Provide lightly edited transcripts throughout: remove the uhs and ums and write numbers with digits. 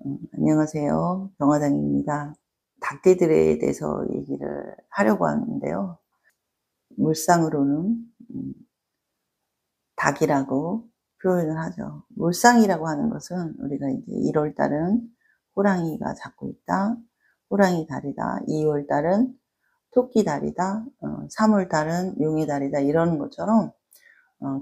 안녕하세요. 병화당입니다. 닭띠들에 대해서 얘기를 하려고 하는데요. 물상으로는 닭이라고 표현을 하죠. 물상이라고 하는 것은 우리가 이제 1월 달은 호랑이가 잡고 있다. 호랑이 달이다. 2월 달은 토끼 달이다. 3월 달은 용의 달이다. 이러는 것처럼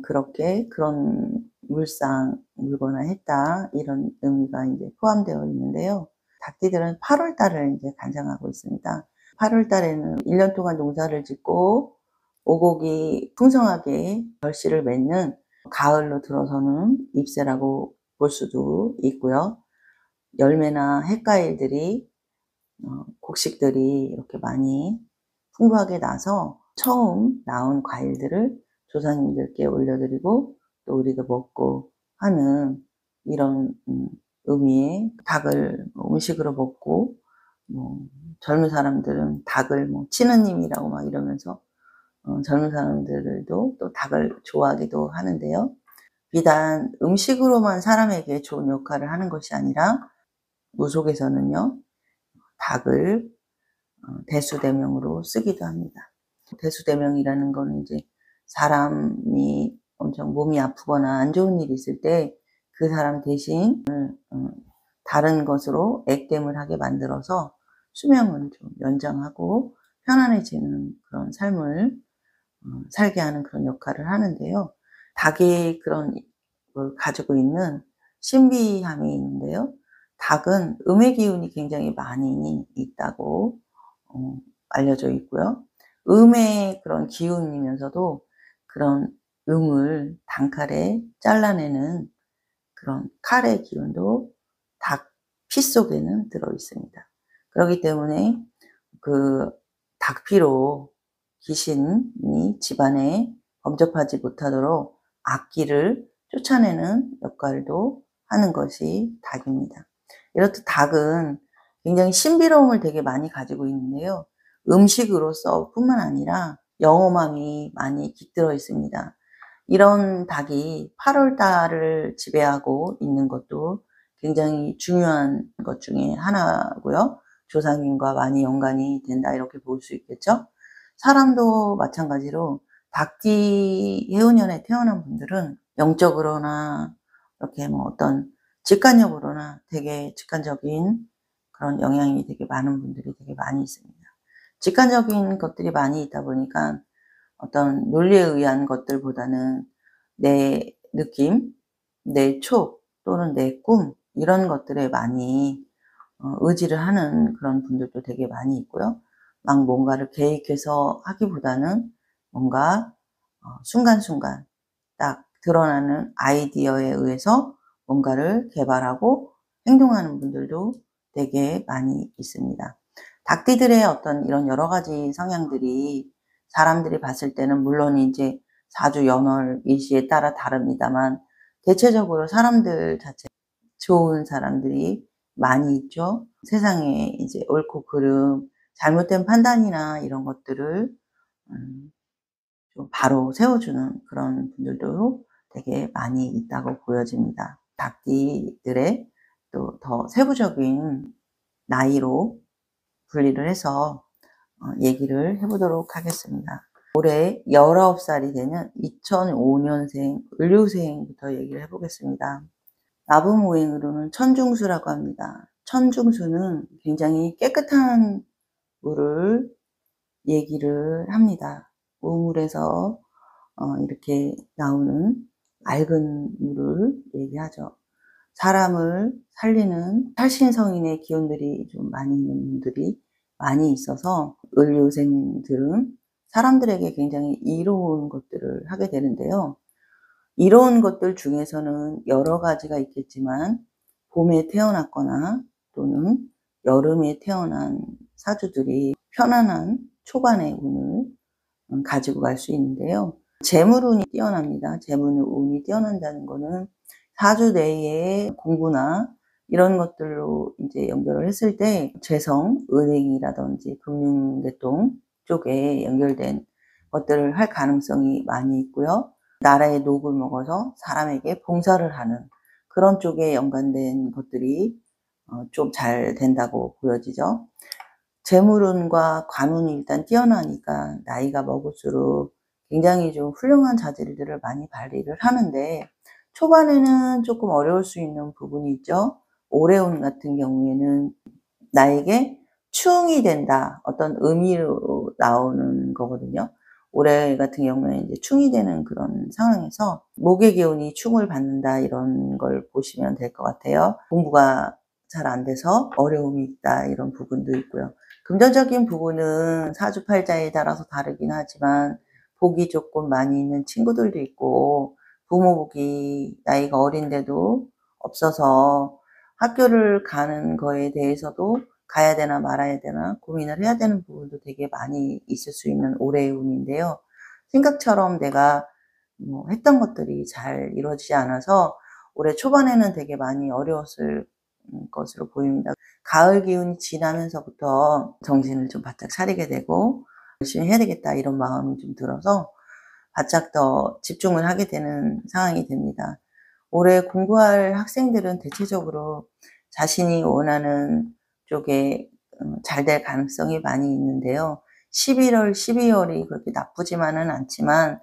그렇게 그런 물상, 물거나 했다. 이런 의미가 이제 포함되어 있는데요. 닭띠들은 8월 달을 이제 관장하고 있습니다. 8월 달에는 1년 동안 농사를 짓고 오곡이 풍성하게 결실을 맺는 가을로 들어서는 잎새라고 볼 수도 있고요. 열매나 핵과일들이 곡식들이 이렇게 많이 풍부하게 나서 처음 나온 과일들을 조상님들께 올려드리고 또 우리가 먹고 하는 이런 의미의 닭을 음식으로 먹고, 뭐 젊은 사람들은 닭을 뭐 치느님이라고 막 이러면서 젊은 사람들도 또 닭을 좋아하기도 하는데요. 비단 음식으로만 사람에게 좋은 역할을 하는 것이 아니라 무속에서는요, 닭을 대수대명으로 쓰기도 합니다. 대수대명이라는 거는 이제 사람이 엄청 몸이 아프거나 안 좋은 일이 있을 때 그 사람 대신 다른 것으로 액땜을 하게 만들어서 수명을 좀 연장하고 편안해지는 그런 삶을 살게 하는 그런 역할을 하는데요. 닭이 그런 걸 가지고 있는 신비함이 있는데요. 닭은 음의 기운이 굉장히 많이 있다고 알려져 있고요. 음의 그런 기운이면서도 그런 음을 단칼에 잘라내는 그런 칼의 기운도 닭 피 속에는 들어 있습니다. 그렇기 때문에 그 닭피로 귀신이 집안에 범접하지 못하도록 악귀를 쫓아내는 역할도 하는 것이 닭입니다. 이렇듯 닭은 굉장히 신비로움을 되게 많이 가지고 있는데요. 음식으로서 뿐만 아니라 영험함이 많이 깃들어 있습니다. 이런 닭이 8월 달을 지배하고 있는 것도 굉장히 중요한 것 중에 하나고요. 조상님과 많이 연관이 된다 이렇게 볼 수 있겠죠. 사람도 마찬가지로 닭띠 해운년에 태어난 분들은 영적으로나 이렇게 뭐 어떤 직관력으로나 되게 직관적인 그런 영향이 되게 많은 분들이 되게 많이 있습니다. 직관적인 것들이 많이 있다 보니까 어떤 논리에 의한 것들보다는 내 느낌, 내 촉 또는 내 꿈 이런 것들에 많이 의지를 하는 그런 분들도 되게 많이 있고요. 막 뭔가를 계획해서 하기보다는 뭔가 순간순간 딱 드러나는 아이디어에 의해서 뭔가를 개발하고 행동하는 분들도 되게 많이 있습니다. 닭띠들의 어떤 이런 여러 가지 성향들이 사람들이 봤을 때는 물론 이제 사주 연월 일시에 따라 다릅니다만 대체적으로 사람들 자체 좋은 사람들이 많이 있죠. 세상에 이제 옳고 그름, 잘못된 판단이나 이런 것들을 음 좀 바로 세워주는 그런 분들도 되게 많이 있다고 보여집니다. 닭띠들의 또 더 세부적인 나이로 분리를 해서 얘기를 해 보도록 하겠습니다. 올해 19살이 되는 2005년생 을류생부터 얘기를 해 보겠습니다. 나부모행으로는 천중수라고 합니다. 천중수는 굉장히 깨끗한 물을 얘기를 합니다. 우물에서 이렇게 나오는 맑은 물을 얘기하죠. 사람을 살리는 살신성인의 기운들이 좀 많이 있는 분들이 많이 있어서 을요생들은 사람들에게 굉장히 이로운 것들을 하게 되는데요. 이로운 것들 중에서는 여러 가지가 있겠지만 봄에 태어났거나 또는 여름에 태어난 사주들이 편안한 초반의 운을 가지고 갈 수 있는데요. 재물운이 뛰어납니다. 재물운이 뛰어난다는 거는 사주 내에 공부나 이런 것들로 이제 연결을 했을 때 재성, 은행이라든지 금융계통 쪽에 연결된 것들을 할 가능성이 많이 있고요. 나라의 녹을 먹어서 사람에게 봉사를 하는 그런 쪽에 연관된 것들이 좀 잘 된다고 보여지죠. 재물운과 관운이 일단 뛰어나니까 나이가 먹을수록 굉장히 좀 훌륭한 자질들을 많이 발휘를 하는데, 초반에는 조금 어려울 수 있는 부분이 있죠. 올해운 같은 경우에는 나에게 충이 된다, 어떤 의미로 나오는 거거든요. 올해 같은 경우에 이제 충이 되는 그런 상황에서 목의 기운이 충을 받는다, 이런 걸 보시면 될 것 같아요. 공부가 잘 안 돼서 어려움이 있다, 이런 부분도 있고요. 금전적인 부분은 사주팔자에 따라서 다르긴 하지만 복이 조금 많이 있는 친구들도 있고, 부모 복이 나이가 어린데도 없어서 학교를 가는 거에 대해서도 가야 되나 말아야 되나 고민을 해야 되는 부분도 되게 많이 있을 수 있는 올해의 운인데요. 생각처럼 내가 했던 것들이 잘 이루어지지 않아서 올해 초반에는 되게 많이 어려웠을 것으로 보입니다. 가을 기운이 지나면서부터 정신을 좀 바짝 차리게 되고 열심히 해야 되겠다, 이런 마음이 좀 들어서 바짝 더 집중을 하게 되는 상황이 됩니다. 올해 공부할 학생들은 대체적으로 자신이 원하는 쪽에 잘 될 가능성이 많이 있는데요. 11월, 12월이 그렇게 나쁘지만은 않지만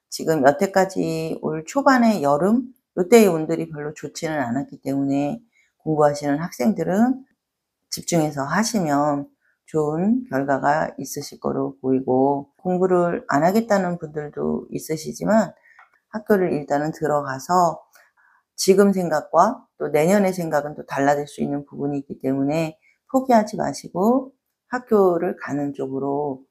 지금 여태까지 올 초반에 여름 요때의 운들이 별로 좋지는 않았기 때문에 공부하시는 학생들은 집중해서 하시면 좋은 결과가 있으실 거로 보이고, 공부를 안 하겠다는 분들도 있으시지만 학교를 일단은 들어가서 지금 생각과 또 내년의 생각은 또 달라질 수 있는 부분이 있기 때문에 포기하지 마시고 학교를 가는 쪽으로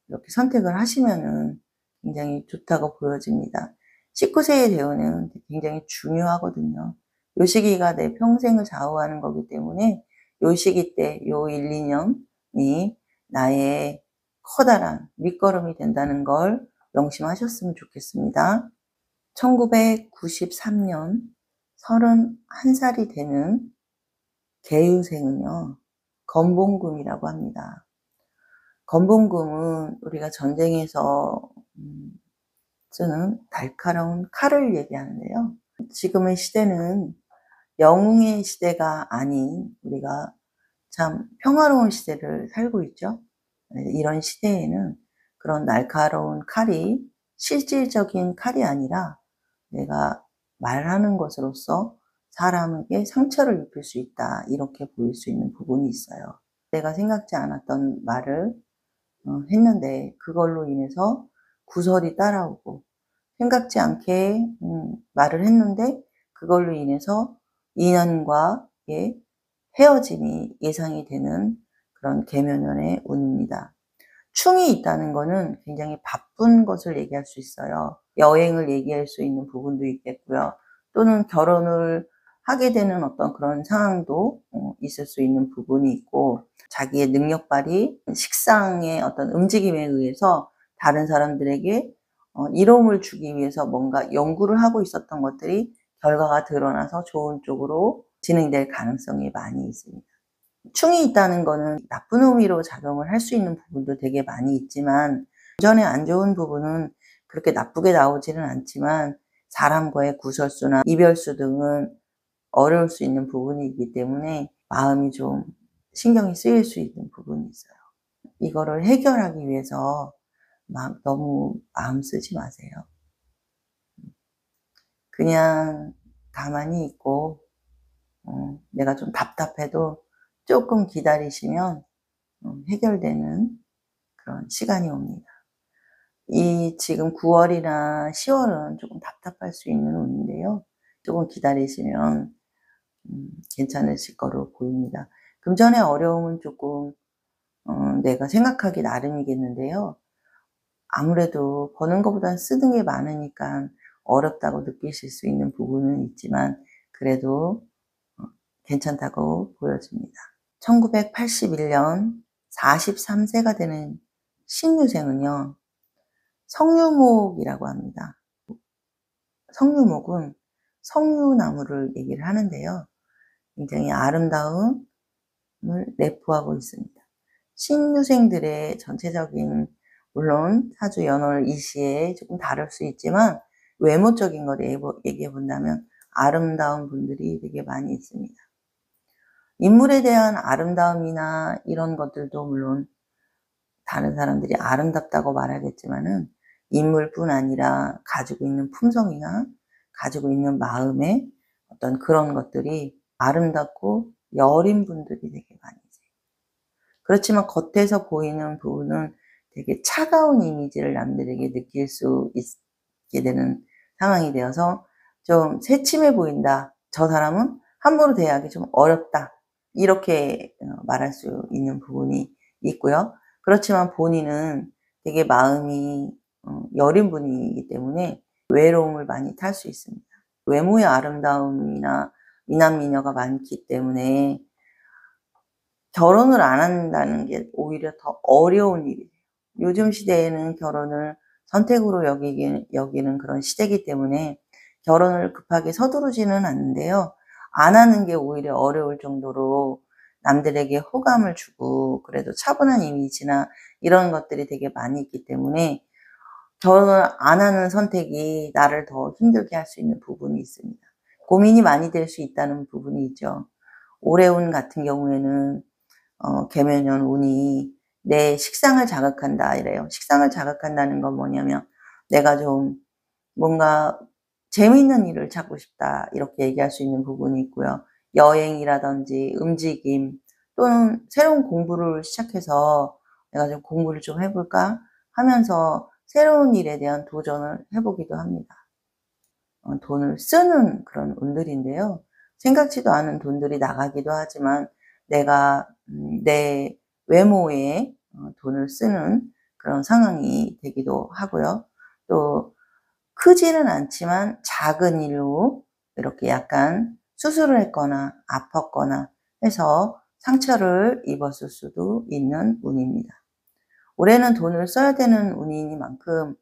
이렇게 선택을 하시면은 굉장히 좋다고 보여집니다. 19세의 대운은 굉장히 중요하거든요. 요 시기가 내 평생을 좌우하는 거기 때문에 요 시기 때 요 1, 2년이 나의 커다란 밑거름이 된다는 걸 명심하셨으면 좋겠습니다. 1993년 31살이 되는 개유생은요, 건봉금이라고 합니다. 건봉금은 우리가 전쟁에서 쓰는 날카로운 칼을 얘기하는데요. 지금의 시대는 영웅의 시대가 아닌 우리가 참 평화로운 시대를 살고 있죠. 이런 시대에는 그런 날카로운 칼이 실질적인 칼이 아니라 내가 말하는 것으로서 사람에게 상처를 입힐 수 있다, 이렇게 보일 수 있는 부분이 있어요. 내가 생각지 않았던 말을 했는데 그걸로 인해서 구설이 따라오고, 생각지 않게 말을 했는데 그걸로 인해서 인연과의 헤어짐이 예상이 되는 그런 계묘년의 운입니다. 충이 있다는 거는 굉장히 바쁜 것을 얘기할 수 있어요. 여행을 얘기할 수 있는 부분도 있겠고요. 또는 결혼을 하게 되는 어떤 그런 상황도 있을 수 있는 부분이 있고, 자기의 능력 발휘, 식상의 어떤 움직임에 의해서 다른 사람들에게 이로움을 주기 위해서 뭔가 연구를 하고 있었던 것들이 결과가 드러나서 좋은 쪽으로 진행될 가능성이 많이 있습니다. 충이 있다는 거는 나쁜 의미로 작용을 할 수 있는 부분도 되게 많이 있지만, 전에 안 좋은 부분은 그렇게 나쁘게 나오지는 않지만 사람과의 구설수나 이별수 등은 어려울 수 있는 부분이 있기 때문에 마음이 좀 신경이 쓰일 수 있는 부분이 있어요. 이거를 해결하기 위해서 막 너무 마음 쓰지 마세요. 그냥 가만히 있고 내가 좀 답답해도 조금 기다리시면 해결되는 그런 시간이 옵니다. 이 지금 9월이나 10월은 조금 답답할 수 있는 운인데요. 조금 기다리시면 괜찮으실 거로 보입니다. 금전의 어려움은 조금 내가 생각하기 나름이겠는데요. 아무래도 버는 것보다는 쓰는 게 많으니까 어렵다고 느끼실 수 있는 부분은 있지만 그래도 괜찮다고 보여집니다. 1981년 43세가 되는 신유생은요, 성유목이라고 합니다. 성유목은 성유나무를 얘기를 하는데요. 굉장히 아름다움을 내포하고 있습니다. 신유생들의 전체적인, 물론 사주 연월 이시에 조금 다를 수 있지만 외모적인 걸 얘기해 본다면 아름다운 분들이 되게 많이 있습니다. 인물에 대한 아름다움이나 이런 것들도 물론 다른 사람들이 아름답다고 말하겠지만은 인물뿐 아니라 가지고 있는 품성이나 가지고 있는 마음의 어떤 그런 것들이 아름답고 여린 분들이 되게 많이 계세요. 그렇지만 겉에서 보이는 부분은 되게 차가운 이미지를 남들에게 느낄 수 있게 되는 상황이 되어서 좀 새침해 보인다. 저 사람은 함부로 대하기 좀 어렵다. 이렇게 말할 수 있는 부분이 있고요. 그렇지만 본인은 되게 마음이 여린 분이기 때문에 외로움을 많이 탈 수 있습니다. 외모의 아름다움이나 미남미녀가 많기 때문에 결혼을 안 한다는 게 오히려 더 어려운 일이에요. 요즘 시대에는 결혼을 선택으로 여기는 그런 시대이기 때문에 결혼을 급하게 서두르지는 않는데요. 안 하는 게 오히려 어려울 정도로 남들에게 호감을 주고 그래도 차분한 이미지나 이런 것들이 되게 많이 있기 때문에 결혼을 안 하는 선택이 나를 더 힘들게 할 수 있는 부분이 있습니다. 고민이 많이 될 수 있다는 부분이 있죠. 올해운 같은 경우에는 개묘년 운이 내 식상을 자극한다 이래요. 식상을 자극한다는 건 뭐냐면 내가 좀 뭔가 재미있는 일을 찾고 싶다 이렇게 얘기할 수 있는 부분이 있고요. 여행이라든지 움직임 또는 새로운 공부를 시작해서 내가 좀 공부를 좀 해볼까 하면서 새로운 일에 대한 도전을 해보기도 합니다. 돈을 쓰는 그런 운들인데요. 생각지도 않은 돈들이 나가기도 하지만 내가 내 외모에 돈을 쓰는 그런 상황이 되기도 하고요. 또 크지는 않지만 작은 일로 이렇게 약간 수술을 했거나 아팠거나 해서 상처를 입었을 수도 있는 운입니다. 올해는 돈을 써야 되는 운이니만큼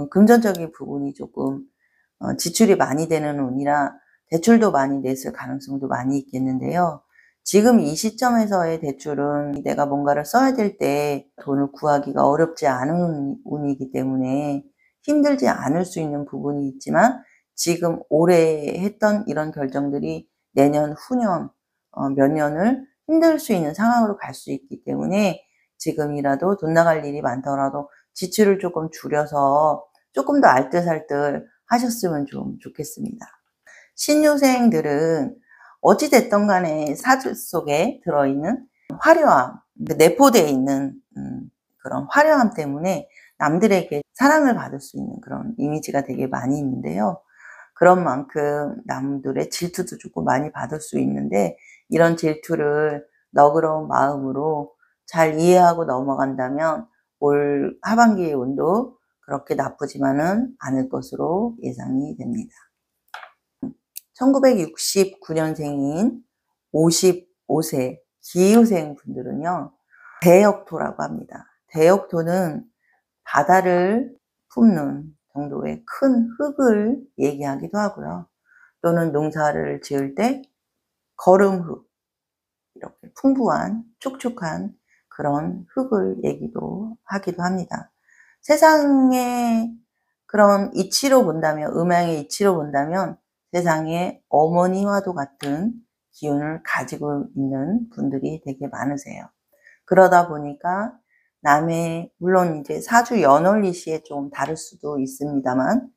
금전적인 부분이 조금 지출이 많이 되는 운이라 대출도 많이 냈을 가능성도 많이 있겠는데요. 지금 이 시점에서의 대출은 내가 뭔가를 써야 될 때 돈을 구하기가 어렵지 않은 운이기 때문에 힘들지 않을 수 있는 부분이 있지만 지금 올해 했던 이런 결정들이 내년, 후년 몇 년을 힘들 수 있는 상황으로 갈 수 있기 때문에 지금이라도 돈 나갈 일이 많더라도 지출을 조금 줄여서 조금 더 알뜰살뜰 하셨으면 좀 좋겠습니다. 신유생들은 어찌 됐든 간에 사주 속에 들어있는 화려함, 내포되어 있는 그런 화려함 때문에 남들에게 사랑을 받을 수 있는 그런 이미지가 되게 많이 있는데요. 그런 만큼 남들의 질투도 조금 많이 받을 수 있는데 이런 질투를 너그러운 마음으로 잘 이해하고 넘어간다면 올 하반기의 운도 그렇게 나쁘지만은 않을 것으로 예상이 됩니다. 1969년생인 55세 기후생 분들은요, 대역토라고 합니다. 대역토는 바다를 품는 정도의 큰 흙을 얘기하기도 하고요. 또는 농사를 지을 때 거름흙, 이렇게 풍부한 촉촉한 그런 흙을 얘기도 하기도 합니다. 세상의 그런 이치로 본다면, 음양의 이치로 본다면 세상에 어머니와도 같은 기운을 가지고 있는 분들이 되게 많으세요. 그러다 보니까 남의, 물론 이제 사주 연월리시에 좀 다를 수도 있습니다만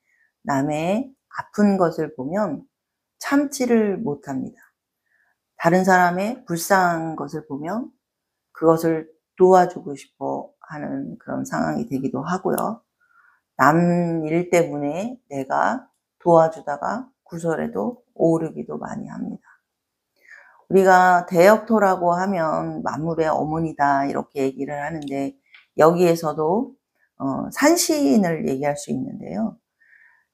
남의 아픈 것을 보면 참지를 못합니다. 다른 사람의 불쌍한 것을 보면 그것을 도와주고 싶어 하는 그런 상황이 되기도 하고요. 남 일 때문에 내가 도와주다가 구설에도 오르기도 많이 합니다. 우리가 대역토라고 하면 만물의 어머니다 이렇게 얘기를 하는데 여기에서도 산신을 얘기할 수 있는데요.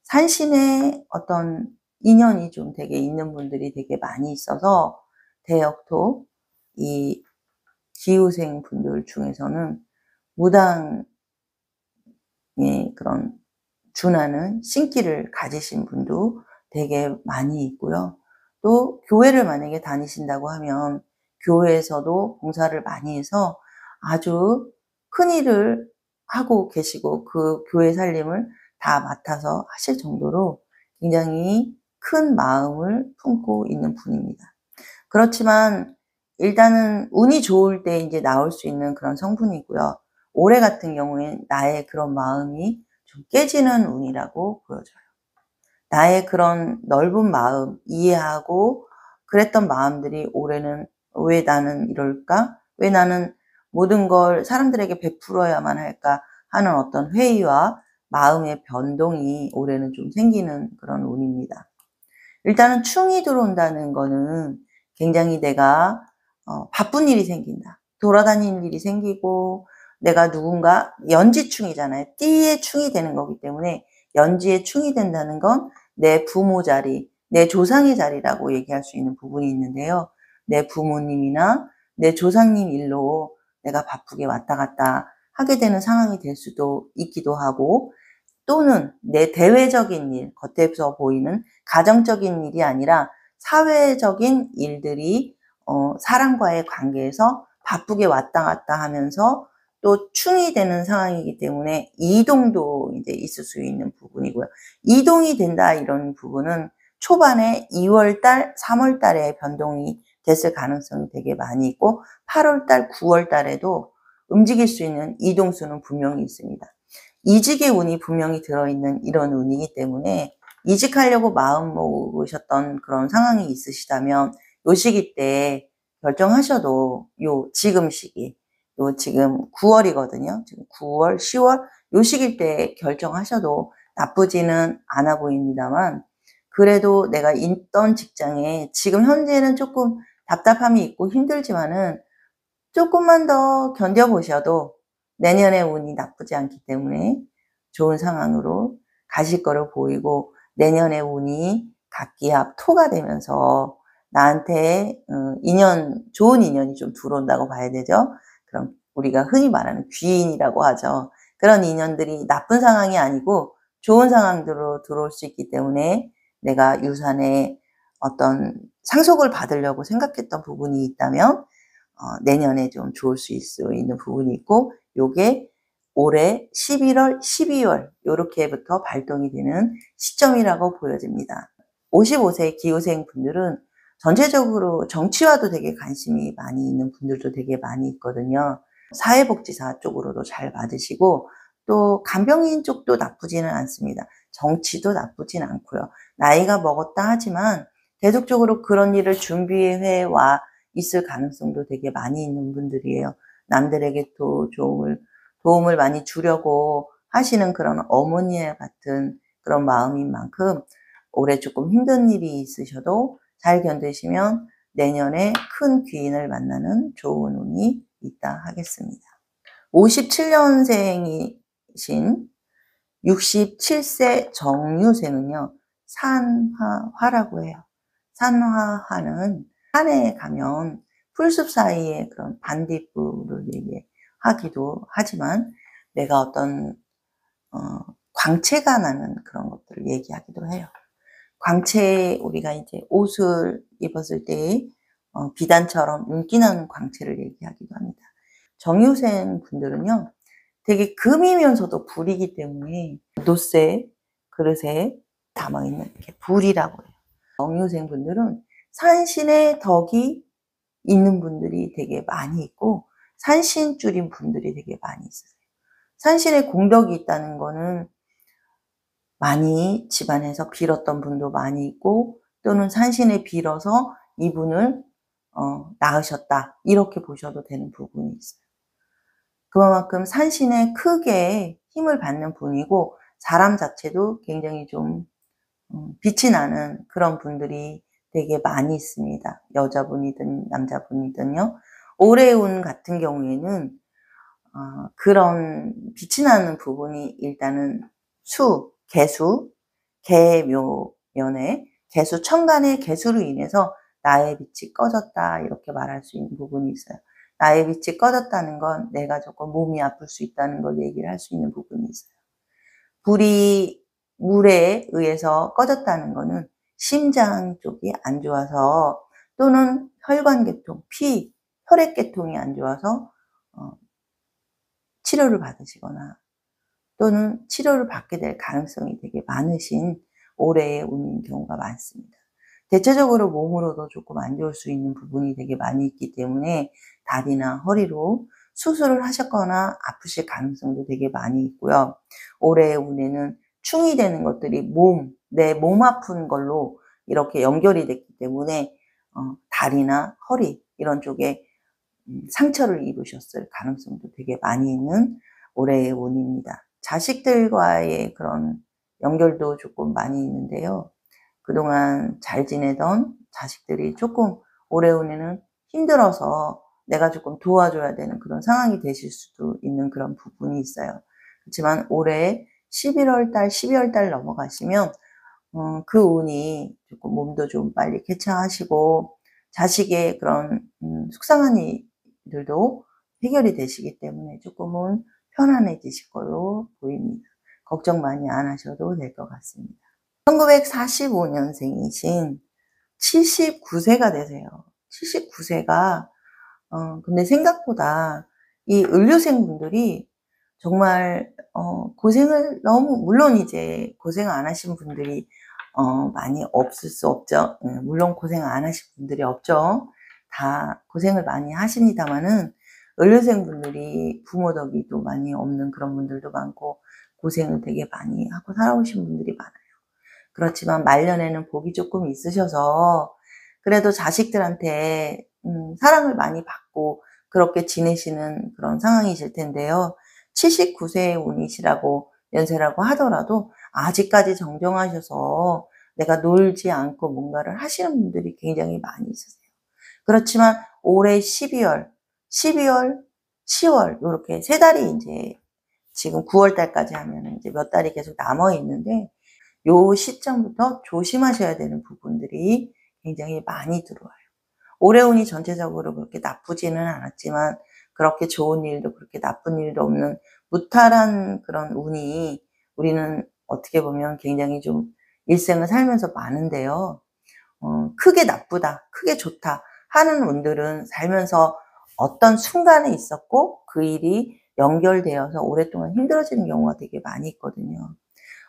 산신의 어떤 인연이 좀 되게 있는 분들이 되게 많이 있어서 대역토, 이 기후생 분들 중에서는 무당의 그런 준하는 신기를 가지신 분도 되게 많이 있고요. 또 교회를 만약에 다니신다고 하면 교회에서도 봉사를 많이 해서 아주 큰 일을 하고 계시고 그 교회 살림을 다 맡아서 하실 정도로 굉장히 큰 마음을 품고 있는 분입니다. 그렇지만 일단은 운이 좋을 때 이제 나올 수 있는 그런 성분이고요. 올해 같은 경우엔 나의 그런 마음이 좀 깨지는 운이라고 보여져요. 나의 그런 넓은 마음, 이해하고 그랬던 마음들이 올해는 '왜 나는 이럴까? 왜 나는 모든 걸 사람들에게 베풀어야만 할까?' 하는 어떤 회의와 마음의 변동이 올해는 좀 생기는 그런 운입니다. 일단은 충이 들어온다는 거는 굉장히 내가 바쁜 일이 생긴다. 돌아다니는 일이 생기고 내가 누군가 연지충이잖아요. 띠의 충이 되는 거기 때문에 연지의 충이 된다는 건 내 부모 자리, 내 조상의 자리라고 얘기할 수 있는 부분이 있는데요. 내 부모님이나 내 조상님 일로 내가 바쁘게 왔다 갔다 하게 되는 상황이 될 수도 있기도 하고 또는 내 대외적인 일, 겉에서 보이는 가정적인 일이 아니라 사회적인 일들이 사람과의 관계에서 바쁘게 왔다 갔다 하면서 또 충이 되는 상황이기 때문에 이동도 이제 있을 수 있는 부분이고요. 이동이 된다 이런 부분은 초반에 2월 달, 3월 달에 변동이 됐을 가능성이 되게 많이 있고 8월 달, 9월 달에도 움직일 수 있는 이동수는 분명히 있습니다. 이직의 운이 분명히 들어있는 이런 운이기 때문에 이직하려고 마음 먹으셨던 그런 상황이 있으시다면 요 시기 때 결정하셔도 지금 시기, 지금 9월이거든요. 지금 9월, 10월 요 시기 때 결정하셔도 나쁘지는 않아 보입니다만 그래도 내가 있던 직장에 지금 현재는 조금 답답함이 있고 힘들지만은 조금만 더 견뎌보셔도 내년의 운이 나쁘지 않기 때문에 좋은 상황으로 가실 거로 보이고 내년의 운이 갑기합 토가 되면서 나한테 좋은 인연이 좀 들어온다고 봐야 되죠. 그럼 우리가 흔히 말하는 귀인이라고 하죠. 그런 인연들이 나쁜 상황이 아니고 좋은 상황으로 들어올 수 있기 때문에 내가 유산에 어떤 상속을 받으려고 생각했던 부분이 있다면 내년에 좀 좋을 수 있는 부분이 있고 요게 올해 11월, 12월 요렇게부터 발동이 되는 시점이라고 보여집니다. 55세 기호생 분들은 전체적으로 정치와도 되게 관심이 많이 있는 분들도 되게 많이 있거든요. 사회복지사 쪽으로도 잘 받으시고 또 간병인 쪽도 나쁘지는 않습니다. 정치도 나쁘진 않고요. 나이가 먹었다 하지만 계속적으로 그런 일을 준비해 와 있을 가능성도 되게 많이 있는 분들이에요. 남들에게 또 도움을 많이 주려고 하시는 그런 어머니와 같은 그런 마음인 만큼 올해 조금 힘든 일이 있으셔도 잘 견디시면 내년에 큰 귀인을 만나는 좋은 운이 있다 하겠습니다. 57년생이신 67세 정유생은요. 산화화라고 해요. 산화화는 산에 가면 풀숲 사이에 그런 반딧불을 얘기하기도 하지만 내가 어떤 광채가 나는 그런 것들을 얘기하기도 해요. 광채 우리가 이제 옷을 입었을 때 비단처럼 윤기 나는 광채를 얘기하기도 합니다. 정유생 분들은요. 되게 금이면서도 불이기 때문에 노쇠 그릇에 담아있는 이렇게 불이라고 해요. 정유생 분들은 산신의 덕이 있는 분들이 되게 많이 있고 산신줄인 분들이 되게 많이 있으세요. 산신의 공덕이 있다는 거는 많이 집안에서 빌었던 분도 많이 있고 또는 산신에 빌어서 이분을 낳으셨다 이렇게 보셔도 되는 부분이 있어요. 그만큼 산신에 크게 힘을 받는 분이고 사람 자체도 굉장히 좀 빛이 나는 그런 분들이 되게 많이 있습니다. 여자분이든 남자분이든요. 올해의 운 같은 경우에는 그런 빛이 나는 부분이 일단은 개수, 개묘년에 개수 천간의 개수로 인해서 나의 빛이 꺼졌다 이렇게 말할 수 있는 부분이 있어요. 나의 빛이 꺼졌다는 건 내가 조금 몸이 아플 수 있다는 걸 얘기를 할 수 있는 부분이 있어요. 불이 물에 의해서 꺼졌다는 거는 심장 쪽이 안 좋아서 또는 혈관계통, 혈액계통이 안 좋아서 치료를 받으시거나 또는 치료를 받게 될 가능성이 되게 많으신 올해의 운인 경우가 많습니다. 대체적으로 몸으로도 조금 안 좋을 수 있는 부분이 되게 많이 있기 때문에 다리나 허리로 수술을 하셨거나 아프실 가능성도 되게 많이 있고요. 올해의 운에는 충이 되는 것들이 내 몸 아픈 걸로 이렇게 연결이 됐기 때문에 다리나 허리 이런 쪽에 상처를 입으셨을 가능성도 되게 많이 있는 올해의 운입니다. 자식들과의 그런 연결도 조금 많이 있는데요. 그동안 잘 지내던 자식들이 조금 올해 운에는 힘들어서 내가 조금 도와줘야 되는 그런 상황이 되실 수도 있는 그런 부분이 있어요. 그렇지만 올해 11월 달, 12월 달 넘어가시면 그 운이 조금 몸도 좀 빨리 쾌차하시고 자식의 그런 속상한 일들도 해결이 되시기 때문에 조금은 편안해지실 걸로 보입니다. 걱정 많이 안 하셔도 될 것 같습니다. 1945년생이신 79세가 되세요. 79세가 근데 생각보다 이 을류생 분들이 정말 고생을 너무 물론 이제 고생 안 하신 분들이 많이 없을 수 없죠. 물론 고생 안 하신 분들이 없죠. 다 고생을 많이 하십니다마는 을류생 분들이 부모 덕이 또 많이 없는 그런 분들도 많고 고생을 되게 많이 하고 살아오신 분들이 많아요. 그렇지만 말년에는 복이 조금 있으셔서 그래도 자식들한테 사랑을 많이 받고 그렇게 지내시는 그런 상황이실 텐데요. 79세의 운이시라고 연세라고 하더라도 아직까지 정정하셔서 내가 놀지 않고 뭔가를 하시는 분들이 굉장히 많이 있으세요. 그렇지만 올해 12월, 10월 요렇게 세 달이 이제 지금 9월 달까지 하면 이제 몇 달이 계속 남아 있는데 요 시점부터 조심하셔야 되는 부분들이 굉장히 많이 들어와요. 올해 운이 전체적으로 그렇게 나쁘지는 않았지만 그렇게 좋은 일도 그렇게 나쁜 일도 없는 무탈한 그런 운이 우리는 어떻게 보면 굉장히 좀 일생을 살면서 많은데요. 크게 나쁘다, 크게 좋다 하는 운들은 살면서 어떤 순간에 있었고 그 일이 연결되어서 오랫동안 힘들어지는 경우가 되게 많이 있거든요.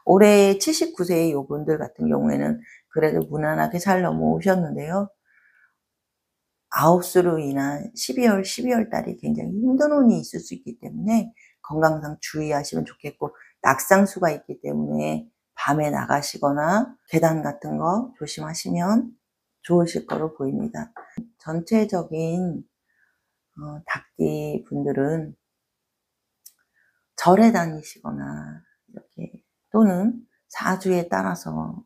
올해 79세의 요분들 같은 경우에는 그래도 무난하게 잘 넘어오셨는데요. 아홉수로 인한 12월 달이 굉장히 힘든 운이 있을 수 있기 때문에 건강상 주의하시면 좋겠고 낙상수가 있기 때문에 밤에 나가시거나 계단 같은 거 조심하시면 좋으실 거로 보입니다. 전체적인 닭띠 분들은 절에 다니시거나 이렇게 또는 사주에 따라서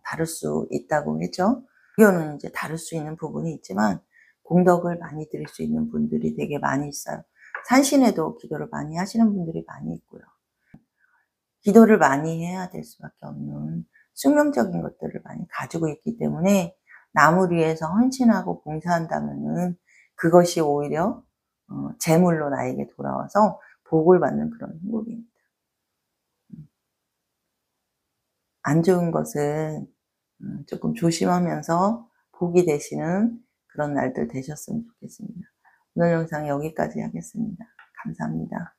다를 수 있다고 했죠. 의견은 이제 다를 수 있는 부분이 있지만 공덕을 많이 드릴 수 있는 분들이 되게 많이 있어요. 산신에도 기도를 많이 하시는 분들이 많이 있고요. 기도를 많이 해야 될 수밖에 없는 숙명적인 것들을 많이 가지고 있기 때문에 남을 위해서 헌신하고 봉사한다면은 그것이 오히려 재물로 나에게 돌아와서 복을 받는 그런 행복입니다. 안 좋은 것은 조금 조심하면서 복이 되시는 그런 날들 되셨으면 좋겠습니다. 오늘 영상 여기까지 하겠습니다. 감사합니다.